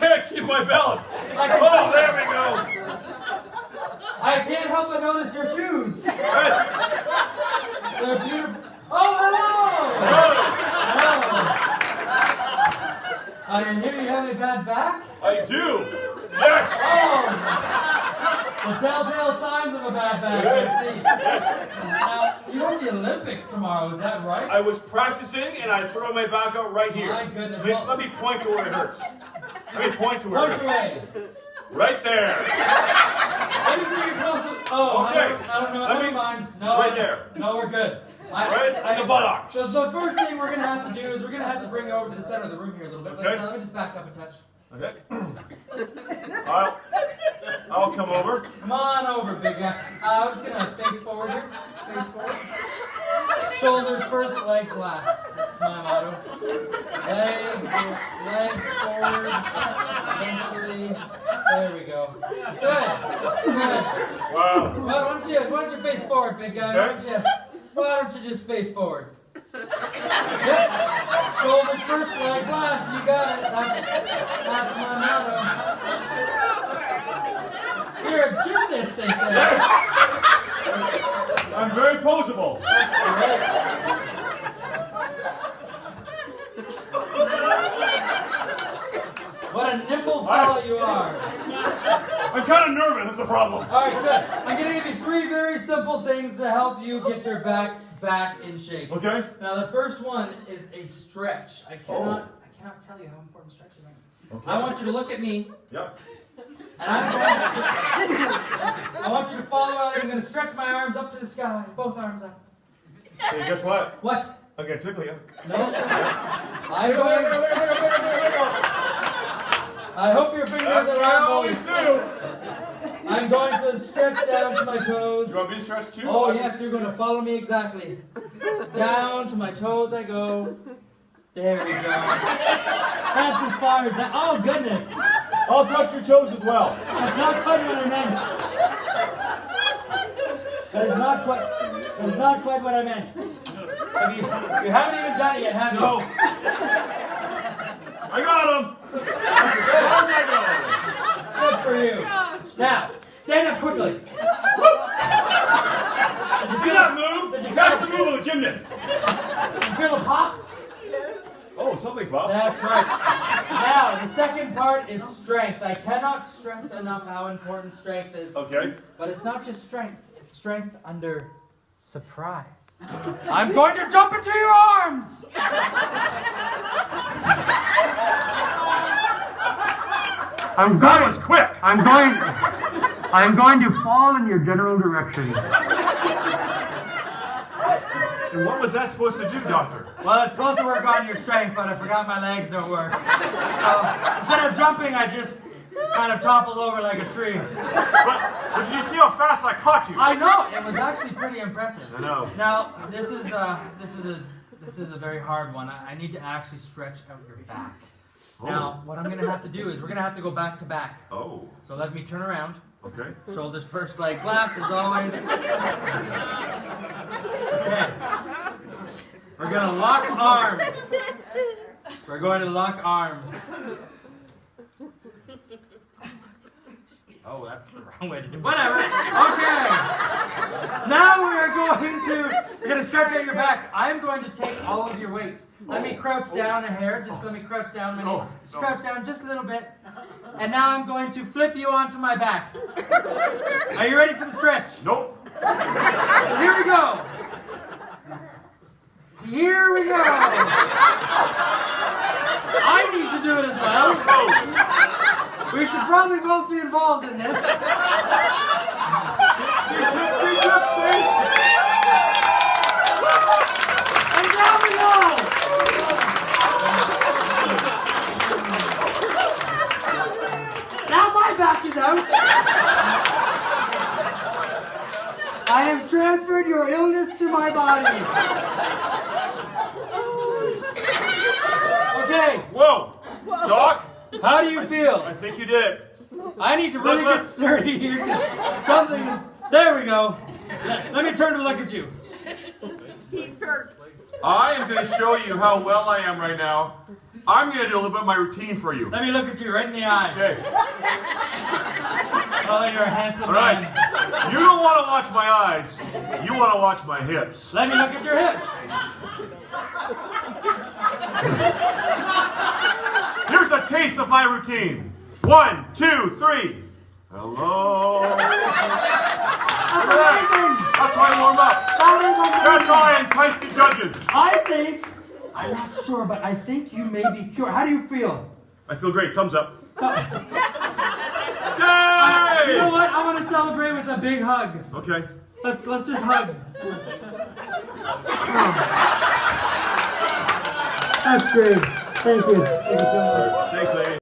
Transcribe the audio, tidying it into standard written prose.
can't keep my balance. Oh, there we go. I can't help but notice your shoes. Yes. They're beautiful. Oh, hello! Oh, Hello. I hear you have a bad back? I do. Yes. Oh! The telltale signs of a bad back, I see. Yes. Now, you have the Olympics tomorrow, is that right? I was practicing and I threw my back out right here. My goodness. Let me point to where it hurts. Let me point to where it Point hurts. away. Right there. Let me bring you closer. Oh, Okay. I don't know. Never mind. No, It's right there. No, we're good. Right in the buttocks. The first thing we're going to have to do is we're going to have to bring you over to the center of the room here a little bit. Okay. Let me just back up a touch. Okay. I'll come over. Come on over, big guy. I'm just going to face forward here. Face forward. Shoulders first, legs last. That's my motto. Legs forward. Eventually. There we go. Good. Wow. Why don't you face forward, big guy? Okay. Why don't you just face forward? Yes. Shoulders first, legs last. You got it. That's my motto. You're a gymnast, they say. Yes. I'm very poseable. What a nimble fellow you are. I'm kind of nervous, that's the problem. All right, good. I'm going to give you 3 very simple things to help you get your back in shape. Okay. Now, the first one is a stretch. I cannot tell you how important stretches are. Okay. I want you to look at me. Yep. And I want you to follow out. I'm going to stretch my arms up to the sky. Both arms up. Hey, guess what? What? I'm going to tickle you. No. I hope your fingers That's what I are always do. I'm going to stretch down to my toes. You want me to stretch too? Oh, yes, you're going to follow me exactly. Down to my toes I go. There we go. That's as far as that. Oh, goodness. I'll touch your toes as well. That's not quite what I meant. That is not quite what I meant. You haven't even done it yet, have you? No. I got him. Good for you. Now, stand up quickly. Did you see that move? That's the move of a gymnast. Did you feel a pop? Oh, something, Bob. That's right. Now, the second part is strength. I cannot stress enough how important strength is. Okay. But it's not just strength. It's strength under surprise. I'm going to jump into your arms. That was quick. I'm going to fall in your general direction. And what was that supposed to do, Doctor? Well, it's supposed to work on your strength, but I forgot my legs don't work. So instead of jumping, I just kind of toppled over like a tree. But did you see how fast I caught you? I know, it was actually pretty impressive. I know. Now, this is a very hard one. I need to actually stretch out your back. Oh. Now, what I'm going to have to do is we're going to have to go back to back. Oh. So let me turn around. Okay. Shoulders first, legs last, as always. Okay. We're going to lock arms. We're going to lock arms. Oh, that's the wrong way to do it. Whatever. Okay. Now we're going to stretch out your back. I'm going to take all of your weight. Let me crouch down a hair. Just let me crouch down my knees. Just crouch down just a little bit. And now I'm going to flip you onto my back. Are you ready for the stretch? Nope. Here we go. Here we go. I need to do it as well. We should probably both be involved in this. And down we go. Now my back is out. I have transferred your illness to my body. Okay. Whoa. Doc? How do you feel? I think you did. I need to really get sturdy here because something is... There we go. Let me turn to look at you. I am going to show you how well I am right now. I'm going to do a little bit of my routine for you. Let me look at you right in the eye. Okay. Oh, you're a handsome All right. man. You don't want to watch my eyes. You want to watch my hips. Let me look at your hips. Here's a taste of my routine. 1, 2, 3. Hello. That's how I warm up. That's how I entice the judges. I'm not sure, but I think you may be cured. How do you feel? I feel great. Thumbs up. You Yay! know what? I want to celebrate with a big hug. Okay. Let's just hug. That's great. Thank you. Thank you so much. Thanks, lady.